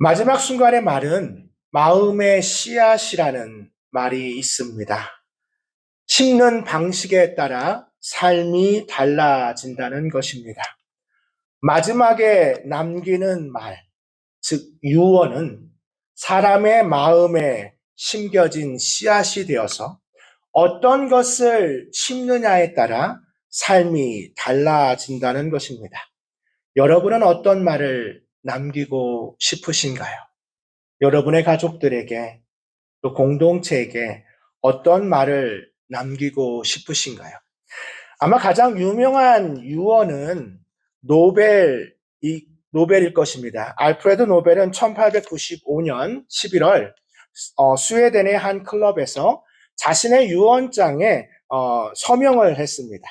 마지막 순간의 말은 마음의 씨앗이라는 말이 있습니다. 심는 방식에 따라 삶이 달라진다는 것입니다. 마지막에 남기는 말, 즉 유언은 사람의 마음에 심겨진 씨앗이 되어서 어떤 것을 심느냐에 따라 삶이 달라진다는 것입니다. 여러분은 어떤 말을 남기고 싶으신가요? 여러분의 가족들에게 또 공동체에게 어떤 말을 남기고 싶으신가요? 아마 가장 유명한 유언은 노벨, 노벨일 것입니다. 알프레드 노벨은 1895년 11월 스웨덴의 한 클럽에서 자신의 유언장에 서명을 했습니다.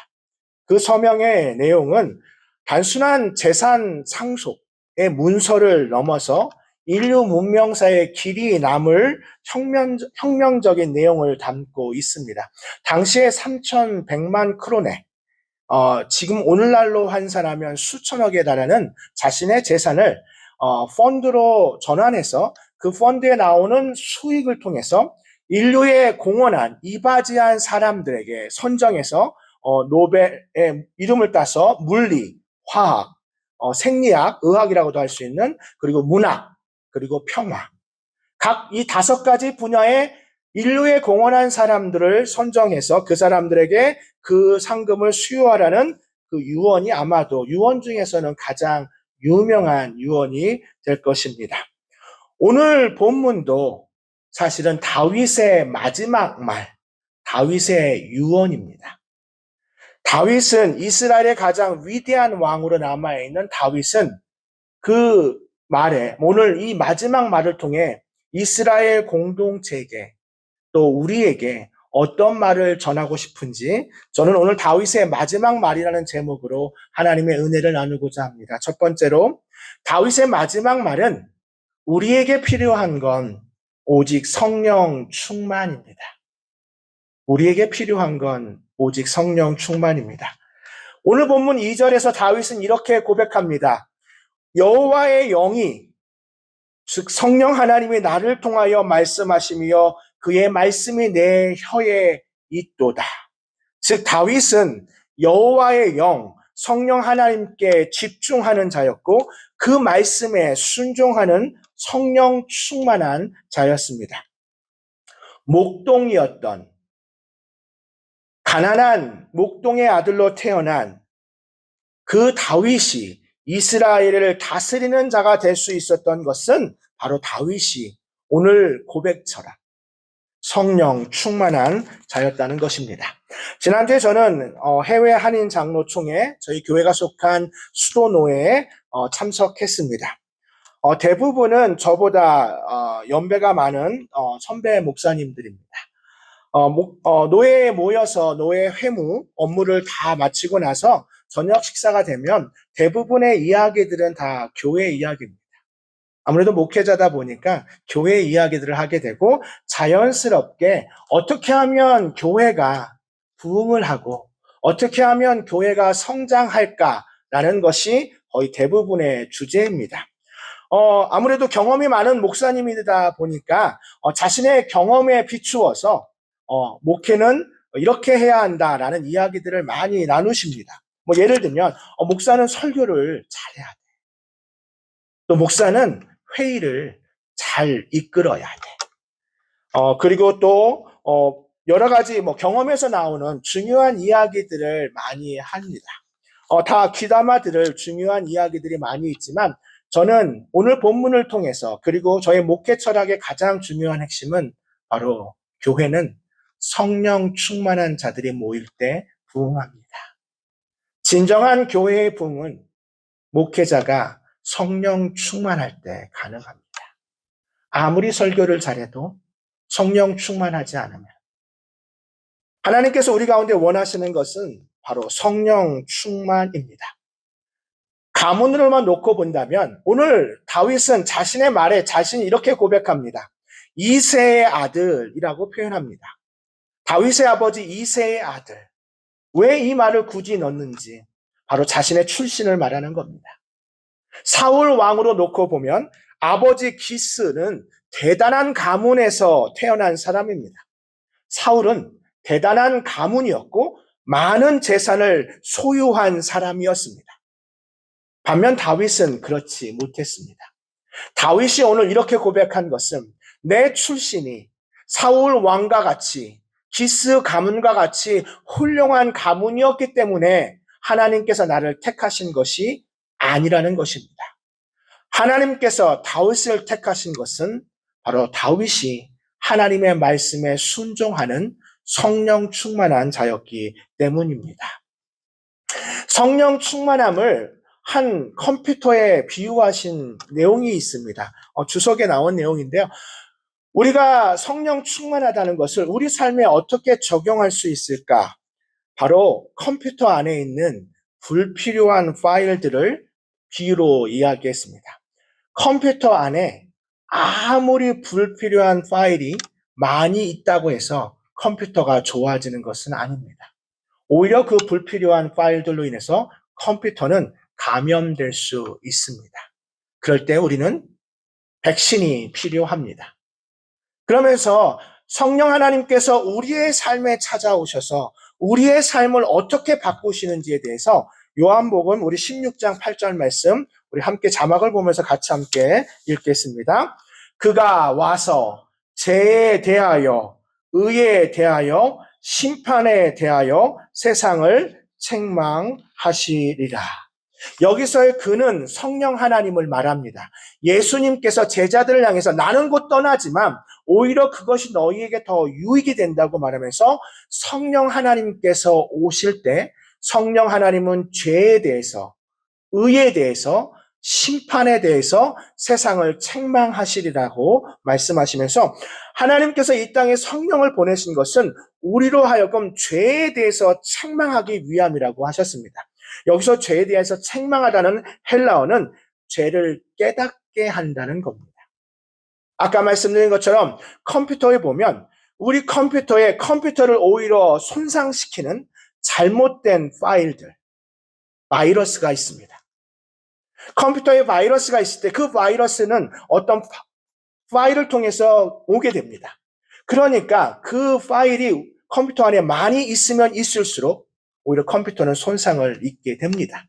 그 서명의 내용은 단순한 재산 상속의 문서를 넘어서 인류 문명사의 길이 남을 혁명적인 내용을 담고 있습니다. 당시에 3,100만 크로네, 지금 오늘날로 환산하면 수천억에 달하는 자신의 재산을 펀드로 전환해서 그 펀드에 나오는 수익을 통해서 인류에 공헌한 이바지한 사람들에게 선정해서 노벨의 이름을 따서 물리, 화학, 생리학, 의학이라고도 할 수 있는, 그리고 문학, 그리고 평화. 각 이 5가지 분야에 인류에 공헌한 사람들을 선정해서 그 사람들에게 그 상금을 수여하라는 그 유언이 아마도 유언 중에서는 가장 유명한 유언이 될 것입니다. 오늘 본문도 사실은 다윗의 마지막 말, 다윗의 유언입니다. 다윗은 이스라엘의 가장 위대한 왕으로 남아있는 다윗은 그 말에 오늘 이 마지막 말을 통해 이스라엘 공동체에게 또 우리에게 어떤 말을 전하고 싶은지 저는 오늘 다윗의 마지막 말이라는 제목으로 하나님의 은혜를 나누고자 합니다. 첫 번째로 다윗의 마지막 말은 우리에게 필요한 건 오직 성령 충만입니다. 우리에게 필요한 건 오직 성령 충만입니다. 오늘 본문 2절에서 다윗은 이렇게 고백합니다. 여호와의 영이 즉 성령 하나님이 나를 통하여 말씀하시며 그의 말씀이 내 혀에 있도다. 즉 다윗은 여호와의 영, 성령 하나님께 집중하는 자였고 그 말씀에 순종하는 성령 충만한 자였습니다. 목동이었던 가난한 목동의 아들로 태어난 그 다윗이 이스라엘을 다스리는 자가 될 수 있었던 것은 바로 다윗이 오늘 고백처럼 성령 충만한 자였다는 것입니다. 지난주에 저는 해외 한인 장로총회 저희 교회가 속한 수도노회에 참석했습니다. 대부분은 저보다 연배가 많은 선배 목사님들입니다. 노회에 모여서 노회 회무 업무를 다 마치고 나서 저녁 식사가 되면 대부분의 이야기들은 다 교회 이야기입니다. 아무래도 목회자다 보니까 교회 이야기들을 하게 되고 자연스럽게 어떻게 하면 교회가 부흥을 하고 어떻게 하면 교회가 성장할까라는 것이 거의 대부분의 주제입니다. 아무래도 경험이 많은 목사님이다 보니까 자신의 경험에 비추어서 목회는 이렇게 해야 한다라는 이야기들을 많이 나누십니다. 뭐 예를 들면 목사는 설교를 잘해야 돼. 또 목사는 회의를 잘 이끌어야 돼. 그리고 또 여러 가지 뭐 경험에서 나오는 중요한 이야기들을 많이 합니다. 다 귀담아 들을 중요한 이야기들이 많이 있지만 저는 오늘 본문을 통해서 그리고 저의 목회 철학의 가장 중요한 핵심은 바로 교회는 성령 충만한 자들이 모일 때 부흥합니다. 진정한 교회의 부흥은 목회자가 성령 충만할 때 가능합니다. 아무리 설교를 잘해도 성령 충만하지 않으면 하나님께서 우리 가운데 원하시는 것은 바로 성령 충만입니다. 가문으로만 놓고 본다면 오늘 다윗은 자신의 말에 자신이 이렇게 고백합니다. 이새의 아들이라고 표현합니다. 다윗의 아버지 이새의 아들. 왜 이 말을 굳이 넣는지 바로 자신의 출신을 말하는 겁니다. 사울 왕으로 놓고 보면 아버지 기스는 대단한 가문에서 태어난 사람입니다. 사울은 대단한 가문이었고 많은 재산을 소유한 사람이었습니다. 반면 다윗은 그렇지 못했습니다. 다윗이 오늘 이렇게 고백한 것은 내 출신이 사울 왕과 같이 기스 가문과 같이 훌륭한 가문이었기 때문에 하나님께서 나를 택하신 것이 아니라는 것입니다. 하나님께서 다윗을 택하신 것은 바로 다윗이 하나님의 말씀에 순종하는 성령 충만한 자였기 때문입니다. 성령 충만함을 한 컴퓨터에 비유하신 내용이 있습니다. 주석에 나온 내용인데요. 우리가 성령 충만하다는 것을 우리 삶에 어떻게 적용할 수 있을까? 바로 컴퓨터 안에 있는 불필요한 파일들을 비유로 이야기했습니다. 컴퓨터 안에 아무리 불필요한 파일이 많이 있다고 해서 컴퓨터가 좋아지는 것은 아닙니다. 오히려 그 불필요한 파일들로 인해서 컴퓨터는 감염될 수 있습니다. 그럴 때 우리는 백신이 필요합니다. 그러면서 성령 하나님께서 우리의 삶에 찾아오셔서 우리의 삶을 어떻게 바꾸시는지에 대해서 요한복음 우리 16장 8절 말씀 우리 함께 자막을 보면서 같이 함께 읽겠습니다. 그가 와서 죄에 대하여 의에 대하여 심판에 대하여 세상을 책망하시리라. 여기서의 그는 성령 하나님을 말합니다. 예수님께서 제자들을 향해서 나는 곧 떠나지만 오히려 그것이 너희에게 더 유익이 된다고 말하면서 성령 하나님께서 오실 때 성령 하나님은 죄에 대해서 의에 대해서 심판에 대해서 세상을 책망하시리라고 말씀하시면서 하나님께서 이 땅에 성령을 보내신 것은 우리로 하여금 죄에 대해서 책망하기 위함이라고 하셨습니다. 여기서 죄에 대해서 책망하다는 헬라어는 죄를 깨닫게 한다는 겁니다. 아까 말씀드린 것처럼 컴퓨터에 보면 우리 컴퓨터를 오히려 손상시키는 잘못된 파일들, 바이러스가 있습니다. 컴퓨터에 바이러스가 있을 때 그 바이러스는 어떤 파일을 통해서 오게 됩니다. 그러니까 그 파일이 컴퓨터 안에 많이 있으면 있을수록 오히려 컴퓨터는 손상을 입게 됩니다.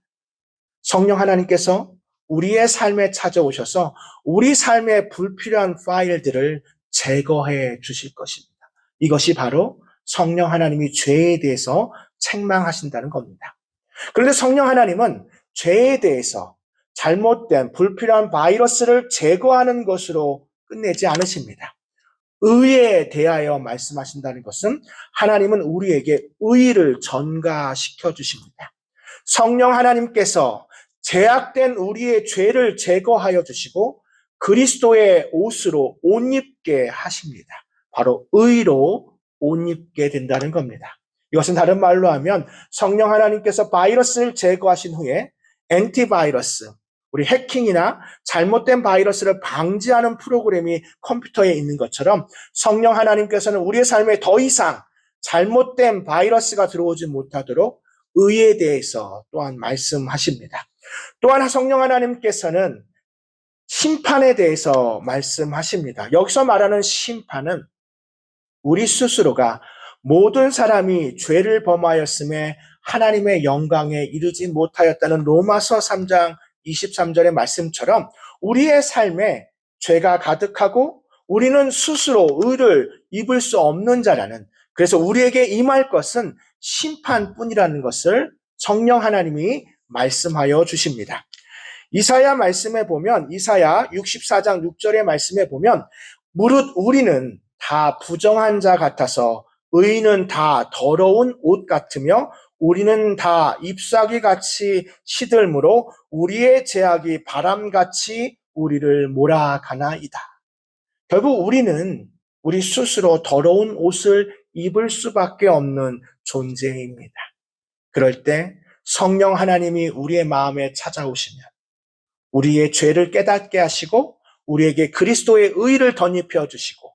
성령 하나님께서 우리의 삶에 찾아오셔서 우리 삶의 불필요한 파일들을 제거해 주실 것입니다. 이것이 바로 성령 하나님이 죄에 대해서 책망하신다는 겁니다. 그런데 성령 하나님은 죄에 대해서 잘못된 불필요한 바이러스를 제거하는 것으로 끝내지 않으십니다. 의에 대하여 말씀하신다는 것은 하나님은 우리에게 의를 전가시켜 주십니다. 성령 하나님께서 죄악된 우리의 죄를 제거하여 주시고 그리스도의 옷으로 옷 입게 하십니다. 바로 의로 옷 입게 된다는 겁니다. 이것은 다른 말로 하면 성령 하나님께서 바이러스를 제거하신 후에 엔티바이러스, 우리 해킹이나 잘못된 바이러스를 방지하는 프로그램이 컴퓨터에 있는 것처럼 성령 하나님께서는 우리의 삶에 더 이상 잘못된 바이러스가 들어오지 못하도록 의에 대해서 또한 말씀하십니다. 또한 성령 하나님께서는 심판에 대해서 말씀하십니다. 여기서 말하는 심판은 우리 스스로가 모든 사람이 죄를 범하였음에 하나님의 영광에 이르지 못하였다는 로마서 3장 23절의 말씀처럼 우리의 삶에 죄가 가득하고 우리는 스스로 의를 입을 수 없는 자라는, 그래서 우리에게 임할 것은 심판뿐이라는 것을 성령 하나님이 말씀하여 주십니다. 이사야 말씀에 보면 이사야 64장 6절의 말씀에 보면 무릇 우리는 다 부정한 자 같아서 의인은 다 더러운 옷 같으며 우리는 다 잎사귀 같이 시들므로 우리의 죄악이 바람같이 우리를 몰아가나이다. 결국 우리는 우리 스스로 더러운 옷을 입을 수밖에 없는 존재입니다. 그럴 때 성령 하나님이 우리의 마음에 찾아오시면 우리의 죄를 깨닫게 하시고 우리에게 그리스도의 의를 덧입혀 주시고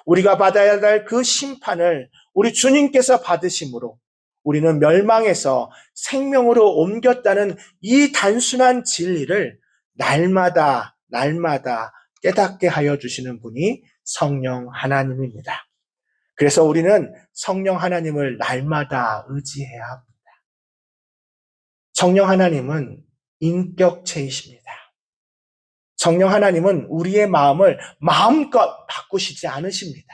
우리가 받아야 할 그 심판을 우리 주님께서 받으심으로 우리는 멸망에서 생명으로 옮겼다는 이 단순한 진리를 날마다 깨닫게 하여 주시는 분이 성령 하나님입니다. 그래서 우리는 성령 하나님을 날마다 의지해야 합니다. 성령 하나님은 인격체이십니다. 성령 하나님은 우리의 마음을 마음껏 바꾸시지 않으십니다.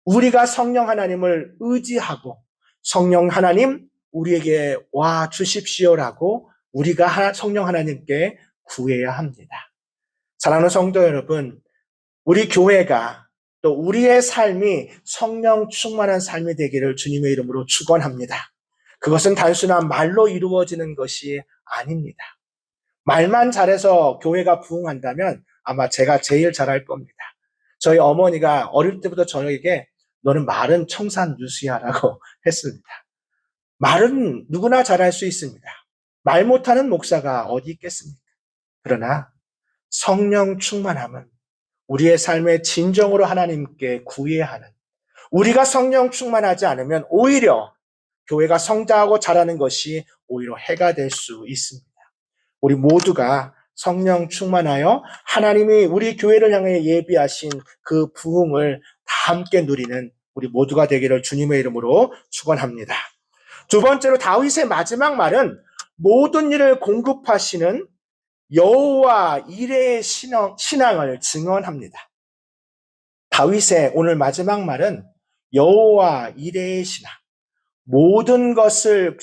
우리가 성령 하나님을 의지하고 성령 하나님 우리에게 와 주십시오라고 우리가 성령 하나님께 구해야 합니다. 사랑하는 성도 여러분, 우리 교회가 또 우리의 삶이 성령 충만한 삶이 되기를 주님의 이름으로 축원합니다. 그것은 단순한 말로 이루어지는 것이 아닙니다. 말만 잘해서 교회가 부흥한다면 아마 제가 제일 잘할 겁니다. 저희 어머니가 어릴 때부터 저에게 너는 말은 청산유수야라고 했습니다. 말은 누구나 잘할 수 있습니다. 말 못하는 목사가 어디 있겠습니까? 그러나 성령 충만함은 우리의 삶의 진정으로 하나님께 구해야 하는, 우리가 성령 충만하지 않으면 오히려 교회가 성장하고 자라는 것이 오히려 해가 될 수 있습니다. 우리 모두가 성령 충만하여 하나님이 우리 교회를 향해 예비하신 그 부흥을 다 함께 누리는 우리 모두가 되기를 주님의 이름으로 축원합니다. 두 번째로 다윗의 마지막 말은 모든 일을 공급하시는 여호와 이레의 신앙을 증언합니다. 다윗의 오늘 마지막 말은 여호와 이레의 신앙, 모든 것을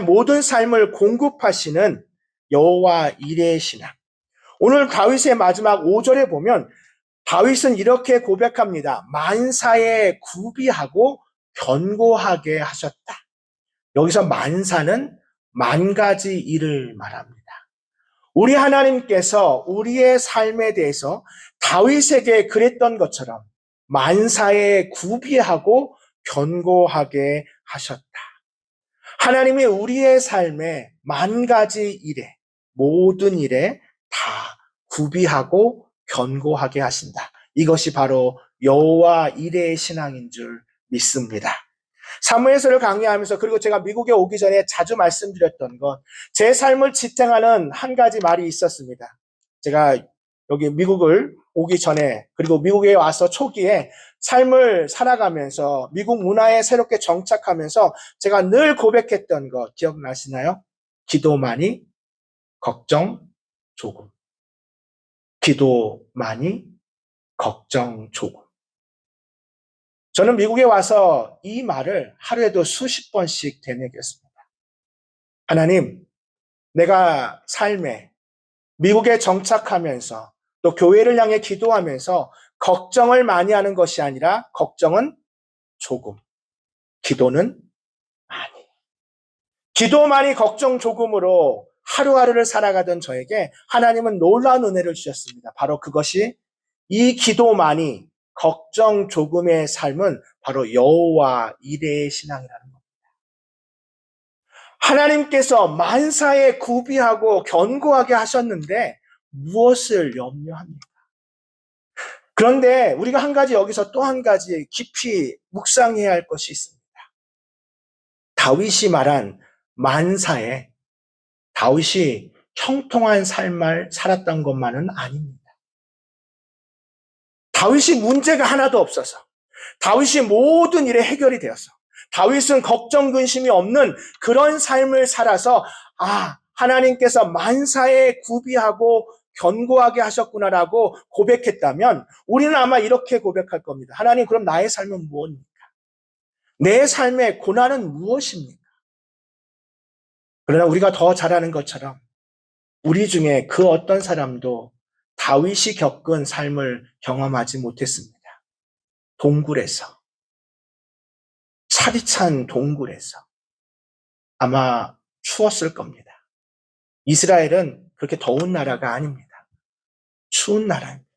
모든 삶을 공급하시는 여호와 이레의 신앙. 오늘 다윗의 마지막 5절에 보면 다윗은 이렇게 고백합니다. 만사에 구비하고 견고하게 하셨다. 여기서 만사는 만 가지 일을 말합니다. 우리 하나님께서 우리의 삶에 대해서 다윗에게 그랬던 것처럼 만사에 구비하고 견고하게 하셨다. 하나님이 우리의 삶에 만 가지 일에, 모든 일에 다 구비하고 견고하게 하신다. 이것이 바로 여호와 이레의 신앙인 줄 믿습니다. 사무엘서를 강의하면서, 그리고 제가 미국에 오기 전에 자주 말씀드렸던 것, 제 삶을 지탱하는 한 가지 말이 있었습니다. 제가 여기 미국을 오기 전에, 그리고 미국에 와서 초기에 삶을 살아가면서 미국 문화에 새롭게 정착하면서 제가 늘 고백했던 것 기억나시나요? 기도 많이, 걱정 조금. 기도 많이, 걱정 조금. 저는 미국에 와서 이 말을 하루에도 수십 번씩 되뇌겼습니다. 하나님, 내가 삶에 미국에 정착하면서 또 교회를 향해 기도하면서 걱정을 많이 하는 것이 아니라 걱정은 조금, 기도는 많이. 기도 많이, 걱정 조금으로 하루하루를 살아가던 저에게 하나님은 놀라운 은혜를 주셨습니다. 바로 그것이, 이 기도 많이, 걱정 조금의 삶은 바로 여호와 이레의 신앙이라는 겁니다. 하나님께서 만사에 구비하고 견고하게 하셨는데 무엇을 염려합니까? 그런데 우리가 한 가지, 여기서 또 한 가지 깊이 묵상해야 할 것이 있습니다. 다윗이 말한 만사에, 다윗이 형통한 삶을 살았던 것만은 아닙니다. 다윗이 문제가 하나도 없어서, 다윗이 모든 일에 해결이 되어서, 다윗은 걱정 근심이 없는 그런 삶을 살아서 하나님께서 만사에 구비하고 견고하게 하셨구나라고 고백했다면 우리는 아마 이렇게 고백할 겁니다. 하나님, 그럼 나의 삶은 무엇입니까? 내 삶의 고난은 무엇입니까? 그러나 우리가 더 잘 아는 것처럼 우리 중에 그 어떤 사람도 다윗이 겪은 삶을 경험하지 못했습니다. 동굴에서, 차디찬 동굴에서 아마 추웠을 겁니다. 이스라엘은 그렇게 더운 나라가 아닙니다. 추운 나라입니다.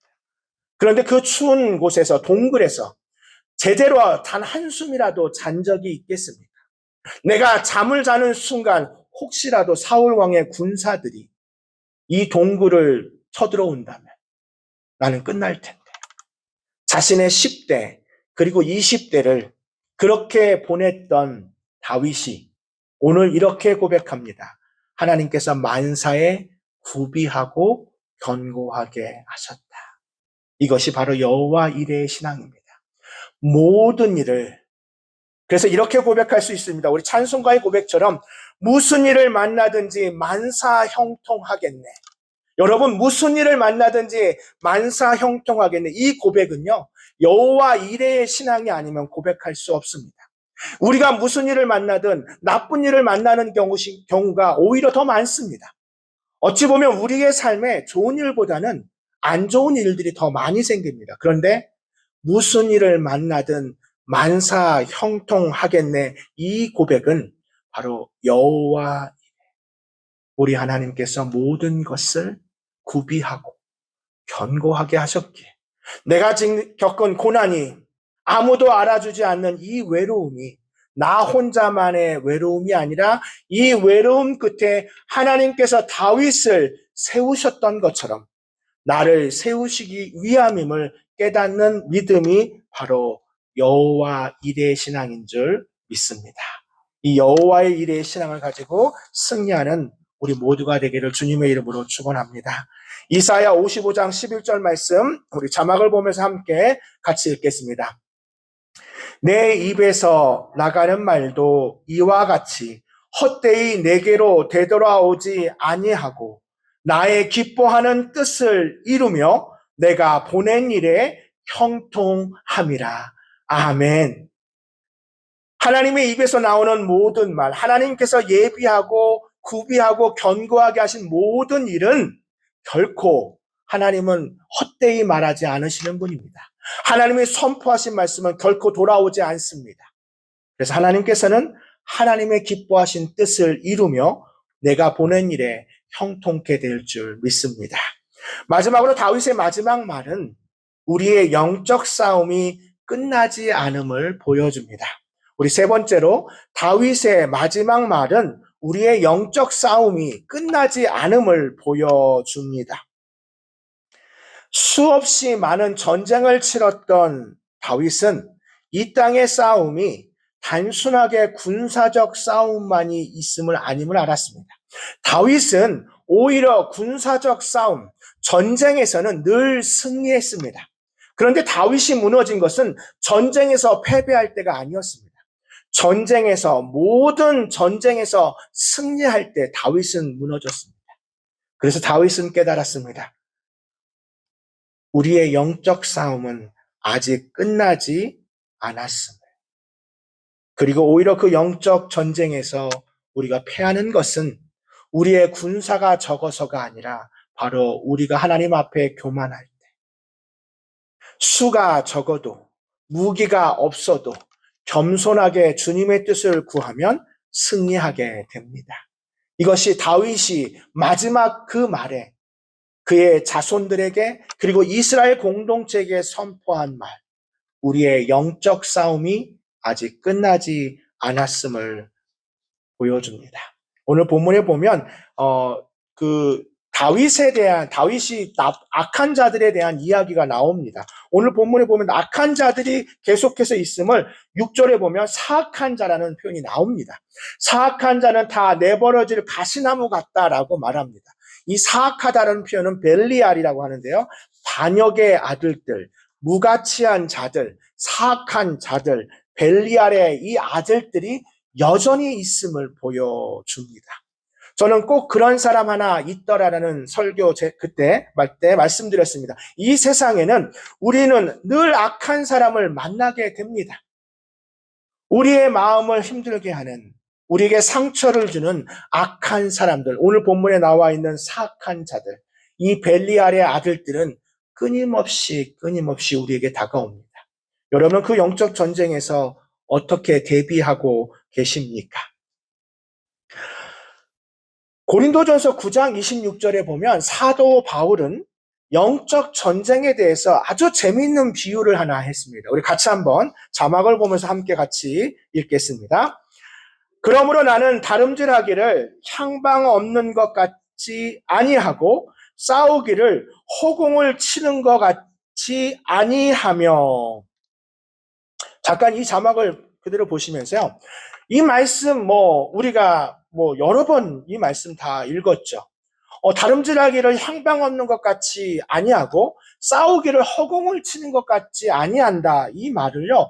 그런데 그 추운 곳에서, 동굴에서 제대로 단 한숨이라도 잔 적이 있겠습니까? 내가 잠을 자는 순간 혹시라도 사울 왕의 군사들이 이 동굴을 쳐들어온다면 나는 끝날 텐데. 자신의 10대 그리고 20대를 그렇게 보냈던 다윗이 오늘 이렇게 고백합니다. 하나님께서 만사에 구비하고 견고하게 하셨다. 이것이 바로 여호와 이레의 신앙입니다. 모든 일을, 그래서 이렇게 고백할 수 있습니다. 우리 찬송가의 고백처럼 무슨 일을 만나든지 만사형통하겠네. 여러분, 무슨 일을 만나든지 만사형통하겠네. 이 고백은요, 여호와 이레의 신앙이 아니면 고백할 수 없습니다. 우리가 무슨 일을 만나든 나쁜 일을 만나는 경우가 오히려 더 많습니다. 어찌 보면 우리의 삶에 좋은 일보다는 안 좋은 일들이 더 많이 생깁니다. 그런데 무슨 일을 만나든 만사형통하겠네. 이 고백은 바로 여호와 우리 하나님께서 모든 것을 구비하고 견고하게 하셨기에 내가 지금 겪은 고난이 아무도 알아주지 않는 이 외로움이 나 혼자만의 외로움이 아니라 이 외로움 끝에 하나님께서 다윗을 세우셨던 것처럼 나를 세우시기 위함임을 깨닫는 믿음이 바로 여호와 이레의 신앙인 줄 믿습니다. 이 여호와의 이레의 신앙을 가지고 승리하는 우리 모두가 되기를 주님의 이름으로 축원합니다. 이사야 55장 11절 말씀 우리 자막을 보면서 함께 같이 읽겠습니다. 내 입에서 나가는 말도 이와 같이 헛되이 내게로 되돌아오지 아니하고 나의 기뻐하는 뜻을 이루며 내가 보낸 일에 형통함이라. 아멘. 하나님의 입에서 나오는 모든 말, 하나님께서 예비하고 구비하고 견고하게 하신 모든 일은 결코 하나님은 헛되이 말하지 않으시는 분입니다. 하나님이 선포하신 말씀은 결코 돌아오지 않습니다. 그래서 하나님께서는 하나님의 기뻐하신 뜻을 이루며 내가 보낸 일에 형통케 될 줄 믿습니다. 마지막으로 다윗의 마지막 말은 우리의 영적 싸움이 끝나지 않음을 보여줍니다. 우리 세 번째로 다윗의 마지막 말은 우리의 영적 싸움이 끝나지 않음을 보여줍니다. 수없이 많은 전쟁을 치렀던 다윗은 이 땅의 싸움이 단순하게 군사적 싸움만이 있음을 아님을 알았습니다. 다윗은 오히려 군사적 싸움, 전쟁에서는 늘 승리했습니다. 그런데 다윗이 무너진 것은 전쟁에서 패배할 때가 아니었습니다. 모든 전쟁에서 승리할 때 다윗은 무너졌습니다. 그래서 다윗은 깨달았습니다. 우리의 영적 싸움은 아직 끝나지 않았습니다. 그리고 오히려 그 영적 전쟁에서 우리가 패하는 것은 우리의 군사가 적어서가 아니라 바로 우리가 하나님 앞에 교만할 때, 수가 적어도 무기가 없어도 겸손하게 주님의 뜻을 구하면 승리하게 됩니다. 이것이 다윗이 마지막 그 말에 그의 자손들에게 그리고 이스라엘 공동체에게 선포한 말, 우리의 영적 싸움이 아직 끝나지 않았음을 보여줍니다. 오늘 본문에 보면 다윗이 악한 자들에 대한 이야기가 나옵니다. 오늘 본문에 보면 악한 자들이 계속해서 있음을 6절에 보면 사악한 자라는 표현이 나옵니다. 사악한 자는 다 내버려질 가시나무 같다라고 말합니다. 이 사악하다라는 표현은 벨리알이라고 하는데요. 반역의 아들들, 무가치한 자들, 사악한 자들, 벨리알의 이 아들들이 여전히 있음을 보여줍니다. 저는 꼭 그런 사람 하나 있더라라는 설교 그때 말씀드렸습니다. 이 세상에는 우리는 늘 악한 사람을 만나게 됩니다. 우리의 마음을 힘들게 하는, 우리에게 상처를 주는 악한 사람들, 오늘 본문에 나와 있는 사악한 자들, 이 벨리알의 아들들은 끊임없이 우리에게 다가옵니다. 여러분은 그 영적 전쟁에서 어떻게 대비하고 계십니까? 고린도전서 9장 26절에 보면 사도 바울은 영적 전쟁에 대해서 아주 재미있는 비유를 하나 했습니다. 우리 같이 한번 자막을 보면서 함께 같이 읽겠습니다. 그러므로 나는 다름질하기를 향방 없는 것 같지 아니하고 싸우기를 호공을 치는 것 같지 아니하며. 잠깐 이 자막을 그대로 보시면서요. 이 말씀 우리가 여러 번 이 말씀 다 읽었죠. 다름질하기를 향방 없는 것 같이 아니하고 싸우기를 허공을 치는 것 같지 아니한다. 이 말을요.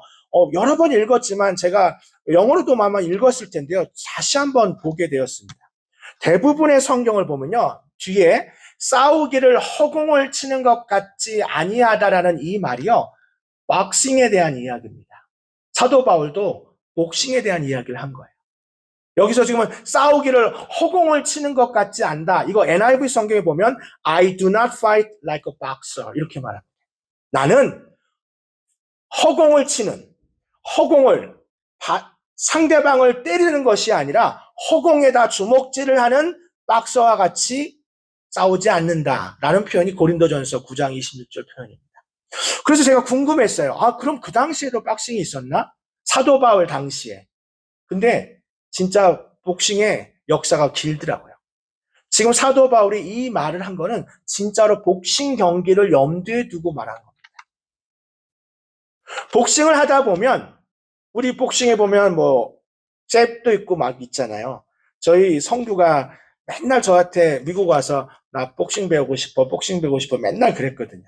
여러 번 읽었지만 제가 영어로도 아마 읽었을 텐데요. 다시 한번 보게 되었습니다. 대부분의 성경을 보면요. 뒤에 싸우기를 허공을 치는 것 같지 아니하다라는 이 말이요. 박싱에 대한 이야기입니다. 사도 바울도 복싱에 대한 이야기를 한 거예요. 여기서 지금은 싸우기를 허공을 치는 것 같지 않다. 이거 NIV 성경에 보면 I do not fight like a boxer 이렇게 말합니다. 나는 허공을 치는, 허공을 상대방을 때리는 것이 아니라 허공에다 주먹질을 하는 박서와 같이 싸우지 않는다라는 표현이 고린도전서 9장 26절 표현입니다. 그래서 제가 궁금했어요. 그럼 그 당시에도 박싱이 있었나? 사도 바울 당시에. 근데 진짜 복싱의 역사가 길더라고요. 지금 사도 바울이 이 말을 한 거는 진짜로 복싱 경기를 염두에 두고 말한 겁니다. 복싱을 하다 보면 우리 복싱에 보면 잽도 있고 막 있잖아요. 저희 성규가 맨날 저한테 미국 와서 나 복싱 배우고 싶어 맨날 그랬거든요.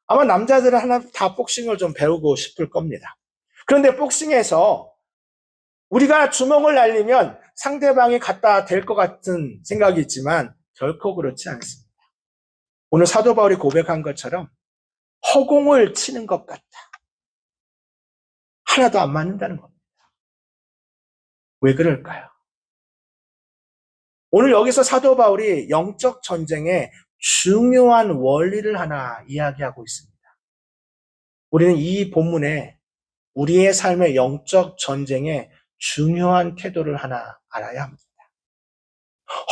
아마 남자들은 하나 다 복싱을 좀 배우고 싶을 겁니다. 그런데 복싱에서 우리가 주먹을 날리면 상대방이 갖다 댈 것 같은 생각이 있지만 결코 그렇지 않습니다. 오늘 사도 바울이 고백한 것처럼 허공을 치는 것 같다. 하나도 안 맞는다는 겁니다. 왜 그럴까요? 오늘 여기서 사도 바울이 영적 전쟁의 중요한 원리를 하나 이야기하고 있습니다. 우리는 이 본문에 우리의 삶의 영적 전쟁의 중요한 태도를 하나 알아야 합니다.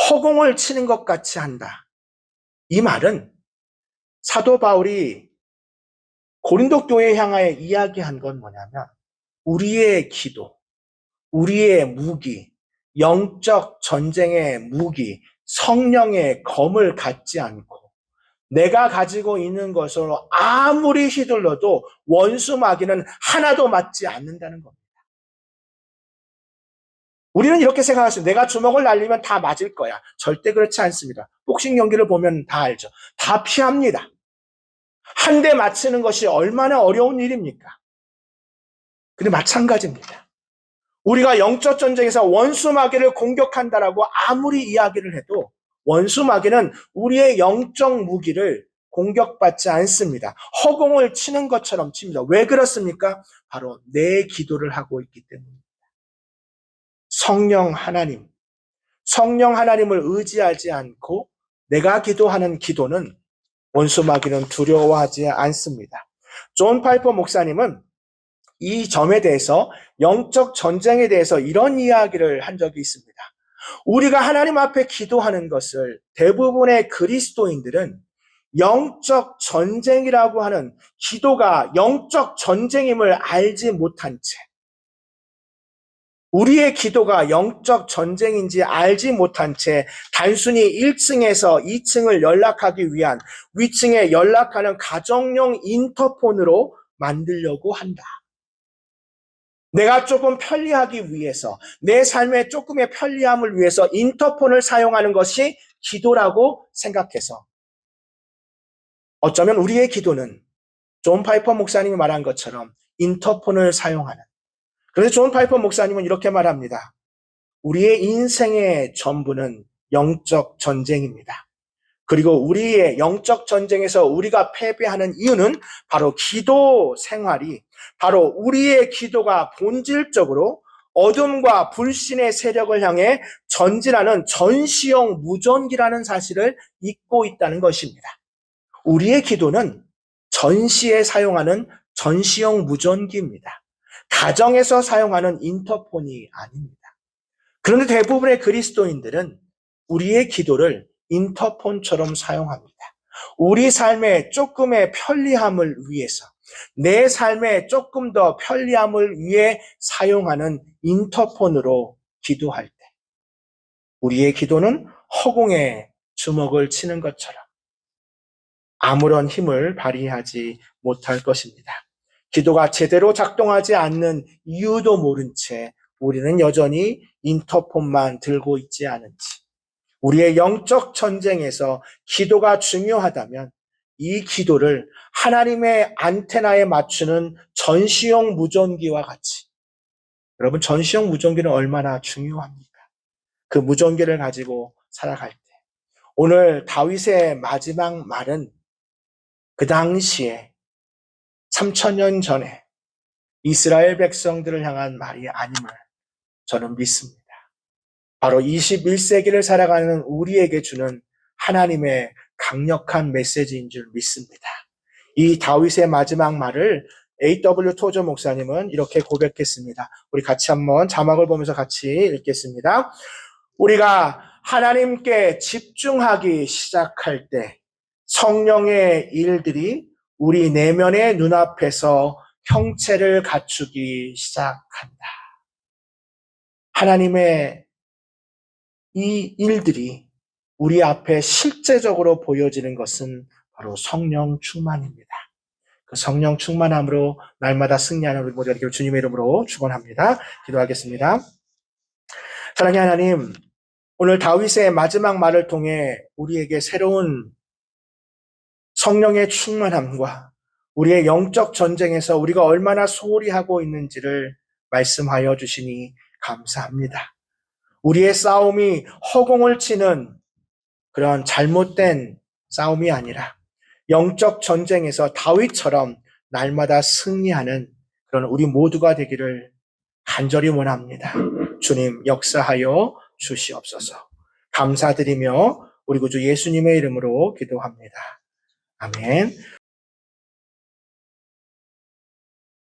허공을 치는 것 같이 한다. 이 말은 사도 바울이 고린도 교회에 향하여 이야기한 건 뭐냐면 우리의 기도, 우리의 무기, 영적 전쟁의 무기, 성령의 검을 갖지 않고 내가 가지고 있는 것으로 아무리 휘둘러도 원수 마귀는 하나도 맞지 않는다는 겁니다. 우리는 이렇게 생각하죠. 내가 주먹을 날리면 다 맞을 거야. 절대 그렇지 않습니다. 복싱 경기를 보면 다 알죠. 다 피합니다. 한 대 맞히는 것이 얼마나 어려운 일입니까? 근데 마찬가지입니다. 우리가 영적 전쟁에서 원수 마귀를 공격한다라고 아무리 이야기를 해도 원수 마귀는 우리의 영적 무기를 공격받지 않습니다. 허공을 치는 것처럼 칩니다. 왜 그렇습니까? 바로 내 기도를 하고 있기 때문입니다. 성령 하나님을 의지하지 않고 내가 기도하는 기도는 원수 마귀는 두려워하지 않습니다. 존 파이퍼 목사님은 이 점에 대해서 영적 전쟁에 대해서 이런 이야기를 한 적이 있습니다. 우리가 하나님 앞에 기도하는 것을 대부분의 그리스도인들은 영적 전쟁이라고 하는 기도가 영적 전쟁임을 알지 못한 채 우리의 기도가 영적 전쟁인지 알지 못한 채 단순히 1층에서 2층을 연락하기 위한 위층에 연락하는 가정용 인터폰으로 만들려고 한다. 내가 조금 편리하기 위해서, 내 삶의 조금의 편리함을 위해서 인터폰을 사용하는 것이 기도라고 생각해서 어쩌면 우리의 기도는 존 파이퍼 목사님이 말한 것처럼 인터폰을 사용하는. 그래서 존 파이퍼 목사님은 이렇게 말합니다. 우리의 인생의 전부는 영적 전쟁입니다. 그리고 우리의 영적 전쟁에서 우리가 패배하는 이유는 바로 기도 생활이, 바로 우리의 기도가 본질적으로 어둠과 불신의 세력을 향해 전진하는 전시형 무전기라는 사실을 잊고 있다는 것입니다. 우리의 기도는 전시에 사용하는 전시형 무전기입니다. 가정에서 사용하는 인터폰이 아닙니다. 그런데 대부분의 그리스도인들은 우리의 기도를 인터폰처럼 사용합니다. 우리 삶의 조금의 편리함을 위해서, 내 삶의 조금 더 편리함을 위해 사용하는 인터폰으로 기도할 때 우리의 기도는 허공에 주먹을 치는 것처럼 아무런 힘을 발휘하지 못할 것입니다. 기도가 제대로 작동하지 않는 이유도 모른 채 우리는 여전히 인터폰만 들고 있지 않은지, 우리의 영적 전쟁에서 기도가 중요하다면 이 기도를 하나님의 안테나에 맞추는 전시용 무전기와 같이, 여러분 전시용 무전기는 얼마나 중요합니까? 그 무전기를 가지고 살아갈 때 오늘 다윗의 마지막 말은 그 당시에 3000년 전에 이스라엘 백성들을 향한 말이 아님을 저는 믿습니다. 바로 21세기를 살아가는 우리에게 주는 하나님의 강력한 메시지인 줄 믿습니다. 이 다윗의 마지막 말을 A.W. 토저 목사님은 이렇게 고백했습니다. 우리 같이 한번 자막을 보면서 같이 읽겠습니다. 우리가 하나님께 집중하기 시작할 때 성령의 일들이 우리 내면의 눈앞에서 형체를 갖추기 시작한다. 하나님의 이 일들이 우리 앞에 실제적으로 보여지는 것은 바로 성령 충만입니다. 그 성령 충만함으로 날마다 승리하는 우리 모두가 되기를 주님의 이름으로 축원합니다. 기도하겠습니다. 사랑의 하나님, 오늘 다윗의 마지막 말을 통해 우리에게 새로운 성령의 충만함과 우리의 영적 전쟁에서 우리가 얼마나 소홀히 하고 있는지를 말씀하여 주시니 감사합니다. 우리의 싸움이 허공을 치는 그런 잘못된 싸움이 아니라 영적 전쟁에서 다윗처럼 날마다 승리하는 그런 우리 모두가 되기를 간절히 원합니다. 주님 역사하여 주시옵소서. 감사드리며 우리 구주 예수님의 이름으로 기도합니다. 아멘.